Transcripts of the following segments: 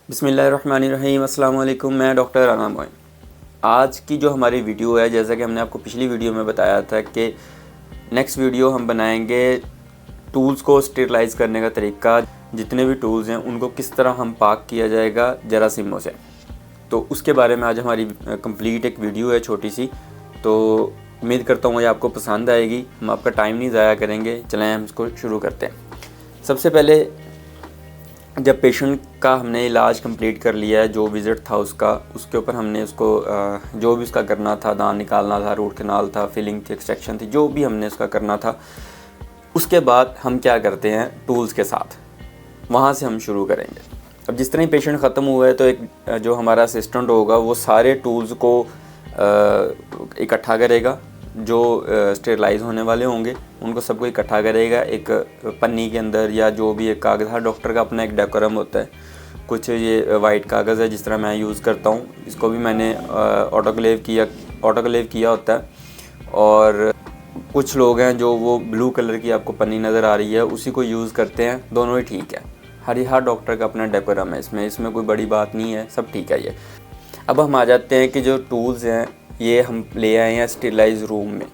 बिस्मिल्लाहिर्रहमानिर्रहीम। अस्सलाम वालेकुम। मैं डॉक्टर राना मोइन। आज की जो हमारी वीडियो है, जैसा कि हमने आपको पिछली वीडियो में बताया था कि नेक्स्ट वीडियो हम बनाएंगे टूल्स को स्टेरलाइज़ करने का तरीका। जितने भी टूल्स हैं उनको किस तरह हम पाक किया जाएगा जरासीमों से, तो उसके बारे में आज हमारी कंप्लीट एक वीडियो है छोटी सी। तो उम्मीद करता हूँ ये आपको पसंद आएगी। हम आपका टाइम नहीं ज़ाया करेंगे, चलें हम इसको शुरू करते हैं। सबसे पहले जब पेशेंट का हमने इलाज कंप्लीट कर लिया है, जो विज़िट था उसके ऊपर हमने उसको जो भी उसका करना था, दांत निकालना था, रूट कैनाल था, फिलिंग थी, एक्सट्रैक्शन थी, जो भी हमने उसका करना था, उसके बाद हम क्या करते हैं टूल्स के साथ, वहाँ से हम शुरू करेंगे। अब जिस तरह ही पेशेंट ख़त्म हुआ है तो एक जो हमारा असिस्टेंट होगा वो सारे टूल्स को इकट्ठा करेगा, जो स्टेरलाइज होने वाले होंगे उनको सबको इकट्ठा करेगा एक पन्नी के अंदर, या जो भी एक कागज़, हर डॉक्टर का अपना एक डेकोरम होता है। कुछ ये वाइट कागज़ है जिस तरह मैं यूज़ करता हूँ, इसको भी मैंने ऑटोक्लेव किया होता है। और कुछ लोग हैं जो वो ब्लू कलर की आपको पन्नी नज़र आ रही है उसी को यूज़ करते हैं, दोनों ही ठीक है। हर डॉक्टर का अपना डेकोरम है, इसमें कोई बड़ी बात नहीं है, सब ठीक है ये। अब हम आ जाते हैं कि जो टूल्स हैं ये हम ले आए हैं स्टेरलाइज रूम में।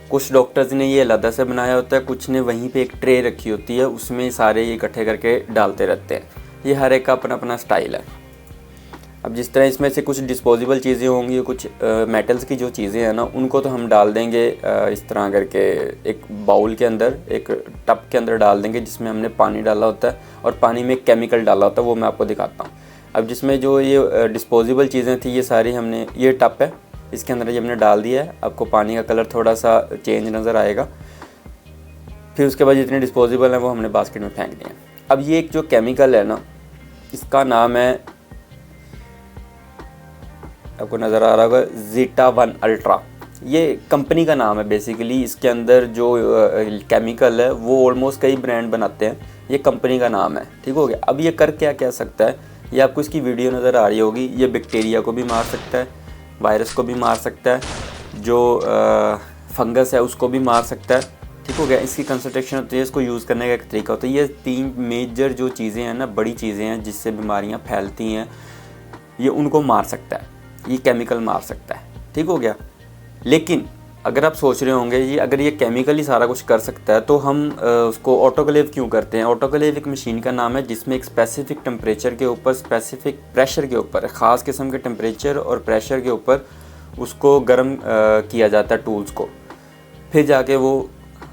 कुछ डॉक्टर्स ने ये अलग से बनाया होता है, कुछ ने वहीं पे एक ट्रे रखी होती है, उसमें सारे ये इकट्ठे करके डालते रहते हैं। ये हर एक का अपना अपना स्टाइल है। अब जिस तरह इसमें से कुछ डिस्पोजेबल चीज़ें होंगी, कुछ मेटल्स की जो चीज़ें हैं ना, उनको तो हम डाल देंगे इस तरह करके एक बाउल के अंदर, एक टब के अंदर डाल देंगे जिसमें हमने पानी डाला होता है और पानी में केमिकल डाला होता है, वो मैं आपको दिखाता हूँ। अब जिसमें जो ये डिस्पोजेबल चीज़ें थी ये सारी हमने, ये टब है, इसके अंदर ये हमने डाल दिया है। आपको पानी का कलर थोड़ा सा चेंज नज़र आएगा। फिर उसके बाद जितने डिस्पोजेबल हैं वो हमने बास्केट में फेंक दिए हैं। अब ये एक जो केमिकल है ना, इसका नाम है, आपको नज़र आ रहा होगा, ज़ीटा 1 अल्ट्रा। ये कंपनी का नाम है बेसिकली। इसके अंदर जो केमिकल है वो ऑलमोस्ट कई ब्रांड बनाते हैं, ये कंपनी का नाम है, ठीक हो गया। अब ये कर क्या सकता है, ये आपको इसकी वीडियो नज़र आ रही होगी। ये बैक्टीरिया को भी मार सकता है, वायरस को भी मार सकता है, जो फंगस है उसको भी मार सकता है, ठीक हो गया। इसकी कंसंट्रेशन होती है, इसको यूज़ करने का एक तरीका होता है। ये 3 मेजर जो चीज़ें हैं ना, बड़ी चीज़ें हैं जिससे बीमारियां फैलती हैं, ये उनको मार सकता है, ये केमिकल मार सकता है, ठीक हो गया। लेकिन अगर आप सोच रहे होंगे ये, अगर ये केमिकल ही सारा कुछ कर सकता है तो हम उसको ऑटोक्लेव क्यों करते हैं। ऑटोक्लेव एक मशीन का नाम है जिसमें एक स्पेसिफिक टेम्परेचर के ऊपर, स्पेसिफिक प्रेशर के ऊपर, ख़ास किस्म के टेम्परेचर और प्रेशर के ऊपर उसको गर्म किया जाता है टूल्स को। फिर जाके वो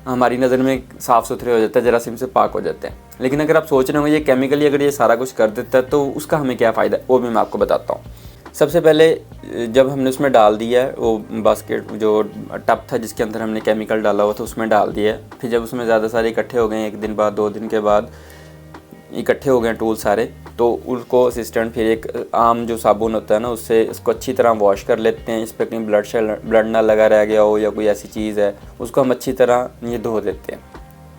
हमारी नज़र में साफ़ सुथरे हो जाते हैं, जरासीम से पाक हो जाते हैं। लेकिन अगर आप सोच रहे होंगे ये केमिकली अगर ये सारा कुछ कर देता है तो उसका हमें क्या फ़ायदा है, वो भी मैं आपको बताता हूँ। सबसे पहले जब हमने उसमें डाल दिया है, वो बास्केट जो टब था जिसके अंदर हमने केमिकल डाला हुआ था उसमें डाल दिया है। फिर जब उसमें ज़्यादा सारे इकट्ठे हो गए, 1 दिन बाद 2 दिन के बाद इकट्ठे हो गए टूल सारे, तो उनको असिस्टेंट फिर एक आम जो साबुन होता है ना, उससे इसको अच्छी तरह वॉश कर लेते हैं। इस पर कहीं ब्लड ना लगा रह गया हो या कोई ऐसी चीज़ है, उसको हम अच्छी तरह ये धो देते हैं।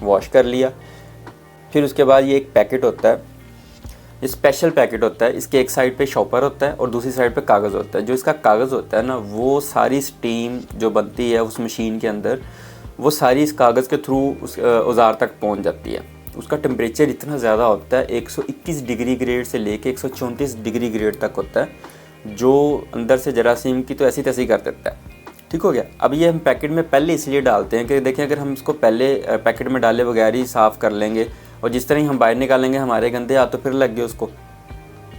वॉश कर लिया, फिर उसके बाद ये एक पैकेट होता है, ये स्पेशल पैकेट होता है। इसके एक साइड पे शॉपर होता है और दूसरी साइड पे कागज़ होता है। जो इसका कागज़ होता है ना, वो सारी स्टीम जो बनती है उस मशीन के अंदर, वो सारी इस कागज़ के थ्रू उस औज़ार तक पहुंच जाती है। उसका टेम्परेचर इतना ज़्यादा होता है, 121 डिग्री ग्रेड से लेके 134 डिग्री ग्रेड तक होता है, जो अंदर से जरासीम की तो ऐसी तैसी कर देता है, ठीक हो गया। अब ये हम पैकेट में पहले इसलिए डालते हैं कि देखें, अगर हम इसको पहले पैकेट में डाले बगैर ही साफ़ कर लेंगे और जिस तरह ही हम बाहर निकालेंगे हमारे गंदे हाथ तो फिर लग गए उसको,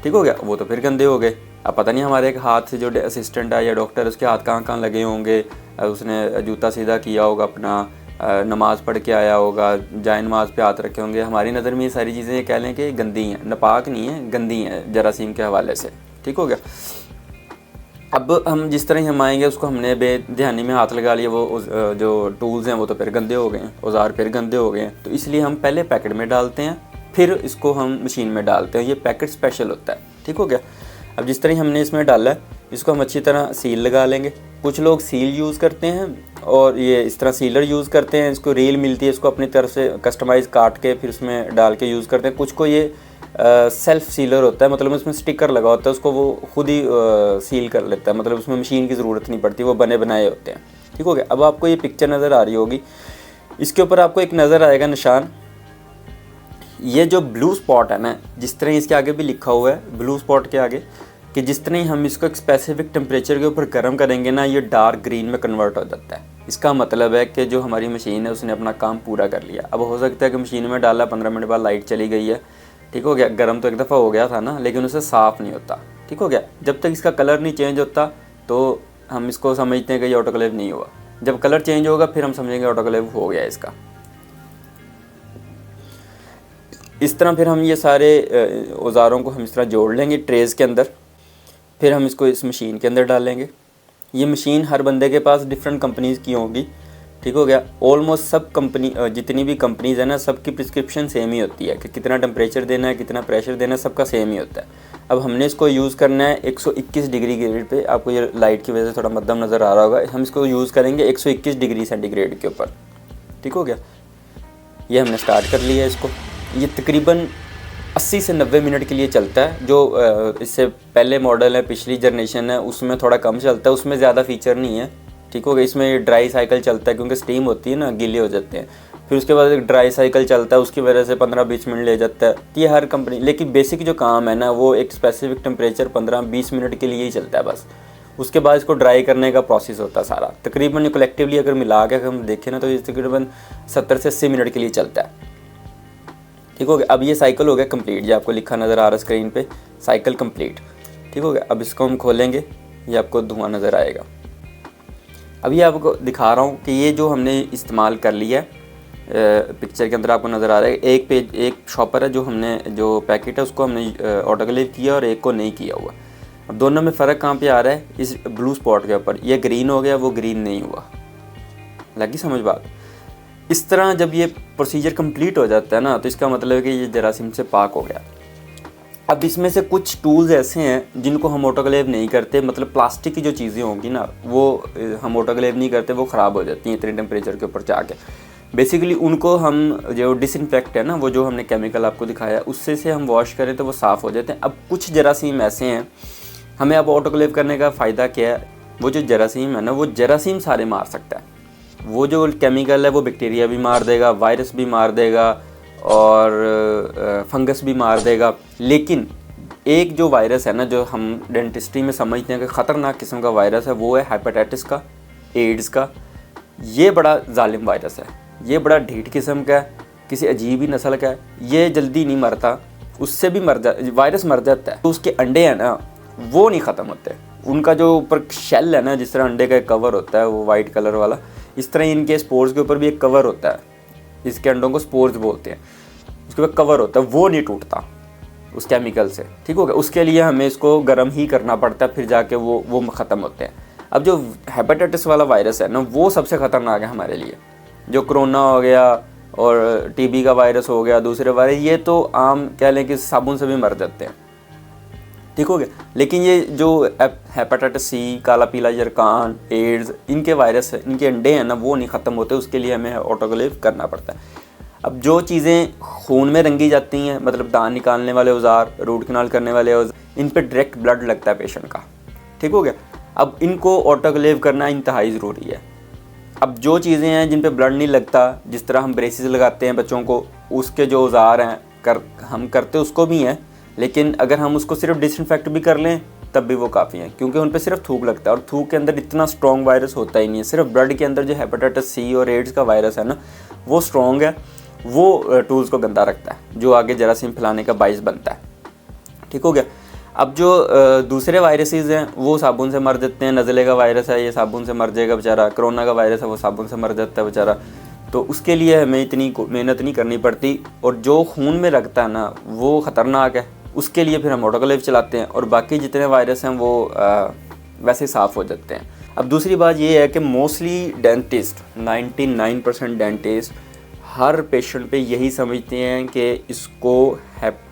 ठीक हो गया, वो तो फिर गंदे हो गए। अब पता नहीं हमारे एक हाथ से जो असिस्टेंट है या डॉक्टर, उसके हाथ कहाँ लगे होंगे, उसने जूता सीधा किया होगा अपना, नमाज़ पढ़ के आया होगा, जाए नमाज पे हाथ रखे होंगे। हमारी नज़र में ये सारी चीज़ें ये कह लें कि गंदी हैं, नापाक नहीं है, गंदी हैं जरासीम के हवाले से, ठीक हो गया। अब हम जिस तरह ही हम आएंगे, उसको हमने बेध्यानी में हाथ लगा लिया, वो जो टूल्स हैं वो तो फिर गंदे हो गए हैं, औज़ार फिर गंदे हो गए हैं। तो इसलिए हम पहले पैकेट में डालते हैं, फिर इसको हम मशीन में डालते हैं। ये पैकेट स्पेशल होता है, ठीक हो गया। अब जिस तरह हमने इसमें डाला है, इसको हम अच्छी तरह सील लगा लेंगे। कुछ लोग सील यूज़ करते हैं और ये इस तरह सीलर यूज़ करते हैं, इसको रील मिलती है, इसको अपनी तरफ से कस्टमाइज़ काट के फिर उसमें डाल के यूज़ करते हैं। कुछ को ये सेल्फ सीलर होता है, मतलब उसमें स्टिकर लगा होता है, उसको वो खुद ही सील कर लेता है, मतलब उसमें मशीन की ज़रूरत नहीं पड़ती, वो बने बनाए होते हैं, ठीक हो गया। अब आपको ये पिक्चर नज़र आ रही होगी, इसके ऊपर आपको एक नज़र आएगा निशान, ये जो ब्लू स्पॉट है ना, जिस तरह इसके आगे भी लिखा हुआ है ब्लू स्पॉट के आगे, कि जिस तरह ही हम इसको एक स्पेसिफिक टेम्परेचर के ऊपर गर्म करेंगे ना, ये डार्क ग्रीन में कन्वर्ट हो जाता है। इसका मतलब है कि जो हमारी मशीन है उसने अपना काम पूरा कर लिया। अब हो सकता है कि मशीन में डाला, 15 मिनट बाद लाइट चली गई है, ठीक हो गया, गर्म तो एक दफ़ा हो गया था ना, लेकिन उसे साफ़ नहीं होता, ठीक हो गया। जब तक इसका कलर नहीं चेंज होता तो हम इसको समझते हैं कि ये ऑटोक्लेव नहीं हुआ। जब कलर चेंज होगा फिर हम समझेंगे ऑटोक्लेव हो गया इसका। इस तरह फिर हम ये सारे औज़ारों को हम इस तरह जोड़ लेंगे ट्रेज़ के अंदर, फिर हम इसको इस मशीन के अंदर डालेंगे। ये मशीन हर बंदे के पास डिफरेंट कंपनीज़ की होंगी, ठीक हो गया। ऑलमोस्ट सब कंपनी, जितनी भी कंपनीज़ है ना, सबकी प्रिस्क्रिप्शन सेम ही होती है कि कितना टेम्परेचर देना है, कितना प्रेशर देना है, सबका सेम ही होता है। अब हमने इसको यूज़ करना है 121 डिग्री ग्रेड पे। आपको ये लाइट की वजह से थोड़ा मध्यम नज़र आ रहा होगा। हम इसको यूज़ करेंगे 121 डिग्री सेंटीग्रेड के ऊपर, ठीक हो गया। ये हमने स्टार्ट कर लिया इसको। ये तकरीबन 80 से 90 मिनट के लिए चलता है। जो इससे पहले मॉडल है, पिछली जनरेशन है, उसमें थोड़ा कम चलता है, उसमें ज़्यादा फीचर नहीं है, ठीक हो गया। इसमें ड्राई साइकिल चलता है क्योंकि स्टीम होती है ना, गीले हो जाते हैं। फिर उसके बाद एक ड्राई साइकिल चलता है, उसकी वजह से 15-20 मिनट ले जाता है। ये हर कंपनी, लेकिन बेसिक जो काम है ना, वो एक स्पेसिफिक टेम्परेचर 15-20 मिनट के लिए ही चलता है बस। उसके बाद इसको ड्राई करने का प्रोसेस होता है सारा। तकरीबन कलेक्टिवली अगर मिला के हम देखें ना, तो ये तकरीबन 70 से 80 मिनट के लिए चलता है, ठीक हो गया। अब ये साइकिल हो गया कंप्लीट, जो आपको लिखा नज़र आ रहा है स्क्रीन पे, साइकिल कंप्लीट, ठीक हो गया। अब इसको हम खोलेंगे, ये आपको धुआं नज़र आएगा। अभी आपको दिखा रहा हूँ कि ये जो हमने इस्तेमाल कर लिया है, पिक्चर के अंदर आपको नज़र आ रहा है, एक शॉपर है, जो हमने जो पैकेट है उसको हमने ऑटोक्लेव किया और एक को नहीं किया हुआ। अब दोनों में फ़र्क कहाँ पे आ रहा है? इस ब्लू स्पॉट के ऊपर। ये ग्रीन हो गया, वो ग्रीन नहीं हुआ। लगी समझ बात? इस तरह जब ये प्रोसीजर कंप्लीट हो जाता है ना, तो इसका मतलब है कि ये जरासीम से पाक हो गया। अब इसमें से कुछ टूल्स ऐसे हैं जिनको हम ऑटोक्लेव नहीं करते, मतलब प्लास्टिक की जो चीज़ें होंगी ना, वो हम ऑटोक्लेव नहीं करते, वो ख़राब हो जाती हैं इतने टेम्परेचर के ऊपर जाके। बेसिकली उनको हम जो डिसइंफेक्ट है ना, वो जो हमने केमिकल आपको दिखाया, उससे से हम वॉश करें तो वो साफ़ हो जाते हैं। अब कुछ जरासीम ऐसे हैं, हमें अब ऑटोक्लेव करने का फ़ायदा क्या है? वो जो जरासीम है ना, वो जरासीम सारे मार सकता है। वो जो केमिकल है वो बैक्टीरिया भी मार देगा, वायरस भी मार देगा और फंगस भी मार देगा। लेकिन एक जो वायरस है ना, जो हम डेंटिस्ट्री में समझते हैं कि ख़तरनाक किस्म का वायरस है, वो है हेपेटाइटिस का, एड्स का। ये बड़ा जालिम वायरस है, ये बड़ा ढीठ किस्म का है, किसी अजीब ही नस्ल का है। ये जल्दी नहीं मरता, उससे भी वायरस मर जाता है। तो उसके अंडे हैं ना, वो नहीं ख़त्म होते। उनका जो ऊपर शेल है ना, जिस तरह अंडे का एक कवर होता है वो वाइट कलर वाला, इस तरह इनके स्पोर्स के ऊपर भी एक कवर होता है। इसके अंडों को स्पोर्स बोलते हैं। उसके ऊपर कवर होता है, वो नहीं टूटता उस केमिकल से, ठीक हो गया। उसके लिए हमें इसको गर्म ही करना पड़ता है, फिर जाके वो ख़त्म होते हैं। अब जो हेपेटाइटिस वाला वायरस है ना, वो सबसे ख़तरनाक है हमारे लिए। जो कोरोना हो गया और टीबी का वायरस हो गया, दूसरे वायरस, ये तो आम कह लें कि साबुन से भी मर जाते हैं, ठीक हो गया। लेकिन ये जो हेपेटाइटिस सी, काला पीला यरकान, एड्स, इनके वायरस, इनके अंडे हैं ना, वो नहीं ख़त्म होते। उसके लिए हमें ऑटोक्लेव करना पड़ता है। अब जो चीज़ें खून में रंगी जाती हैं, मतलब दांत निकालने वाले औजार, रूट कनाल करने वाले औजार, इन पर डायरेक्ट ब्लड लगता है पेशेंट का, ठीक हो गया। अब इनको ऑटोक्लेव करना इंतहाई ज़रूरी है। अब जो चीज़ें हैं जिन पे ब्लड नहीं लगता, जिस तरह हम ब्रेसिस लगाते हैं बच्चों को, उसके जो औजार हैं हम करते उसको भी हैं, लेकिन अगर हम उसको सिर्फ डिसइंफेक्ट भी कर लें तब भी वो काफ़ी है, क्योंकि उन पे सिर्फ थूक लगता है और थूक के अंदर इतना स्ट्रॉन्ग वायरस होता ही नहीं है। सिर्फ ब्लड के अंदर जो हेपेटाइटिस सी और एड्स का वायरस है ना, वो स्ट्रॉन्ग है, वो टूल्स को गंदा रखता है, जो आगे जरासीम फैलाने का बाइस बनता है, ठीक हो गया। अब जो दूसरे वायरसेस हैं वो साबुन से मर जाते हैं। नज़ले का वायरस है, ये साबुन से मर जाएगा बेचारा। कोरोना का वायरस है, वो साबुन से मर जाता है बेचारा। तो उसके लिए हमें इतनी मेहनत नहीं करनी पड़ती। और जो खून में लगता है ना, वो ख़तरनाक है, उसके लिए फिर हम ऑटोक्लेव चलाते हैं, और बाकी जितने वायरस हैं वो वैसे साफ़ हो जाते हैं। अब दूसरी बात ये है कि मोस्टली डेंटिस्ट, 99% डेंटिस्ट हर पेशेंट पे यही समझते हैं कि इसको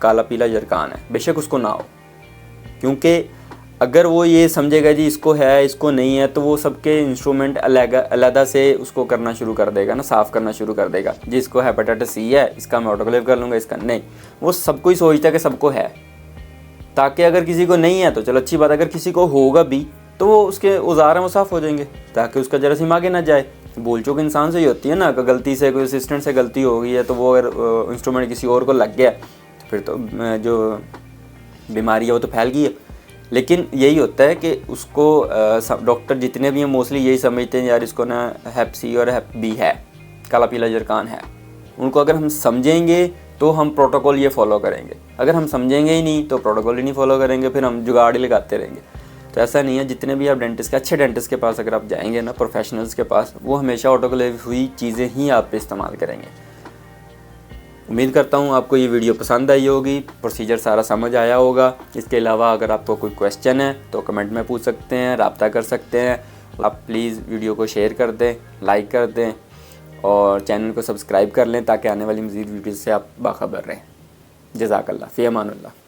काला पीला यरकान है, बेशक उसको ना हो। क्योंकि अगर वो ये समझेगा जी इसको है, इसको नहीं है, तो वो सबके इंस्ट्रूमेंट अलग से उसको करना शुरू कर देगा ना, साफ़ करना शुरू कर देगा। जी इसको हेपेटाइटिस सी है, इसका मैं ऑटोक्लेव कर लूँगा, इसका नहीं। वो सबको ही सोचता है कि सबको है, ताकि अगर किसी को नहीं है तो चलो अच्छी बात, अगर किसी को होगा भी तो वो उसके औजार हैं वो साफ़ हो जाएंगे, ताकि उसका जरासीम आगे ना जाए। भूल चूक इंसान से ही होती है ना, कि गलती से कोई असिस्टेंट से गलती हो गई है तो वो अगर इंस्ट्रूमेंट किसी और को लग गया तो फिर तो जो बीमारी है वो तो फैल गई है। लेकिन यही होता है कि उसको डॉक्टर जितने भी हैं मोस्टली यही समझते हैं यार इसको ना हेप सी और हेप बी है, काला पीला जरकान है। उनको अगर हम समझेंगे तो हम प्रोटोकॉल ये फॉलो करेंगे, अगर हम समझेंगे ही नहीं तो प्रोटोकॉल ही नहीं फॉलो करेंगे, फिर हम जुगाड़ ही लगाते रहेंगे। तो ऐसा नहीं है, जितने भी आप डेंटिस्ट के अच्छे डेंटिस्ट के पास अगर आप जाएंगे ना, प्रोफेशनल्स के पास, वो हमेशा ऑटोक्लेव हुई चीज़ें ही आप पे इस्तेमाल करेंगे। उम्मीद करता हूँ आपको ये वीडियो पसंद आई होगी, प्रोसीजर सारा समझ आया होगा। इसके अलावा अगर आपको कोई क्वेश्चन है तो कमेंट में पूछ सकते हैं, रब्ता कर सकते हैं। आप प्लीज़ वीडियो को शेयर कर दें, लाइक कर दें और चैनल को सब्सक्राइब कर लें ताकि आने वाली मज़ीद वीडियो से आप बाखबर रहें। जज़ाकल्लाह, फ़ी अमानुल्लाह।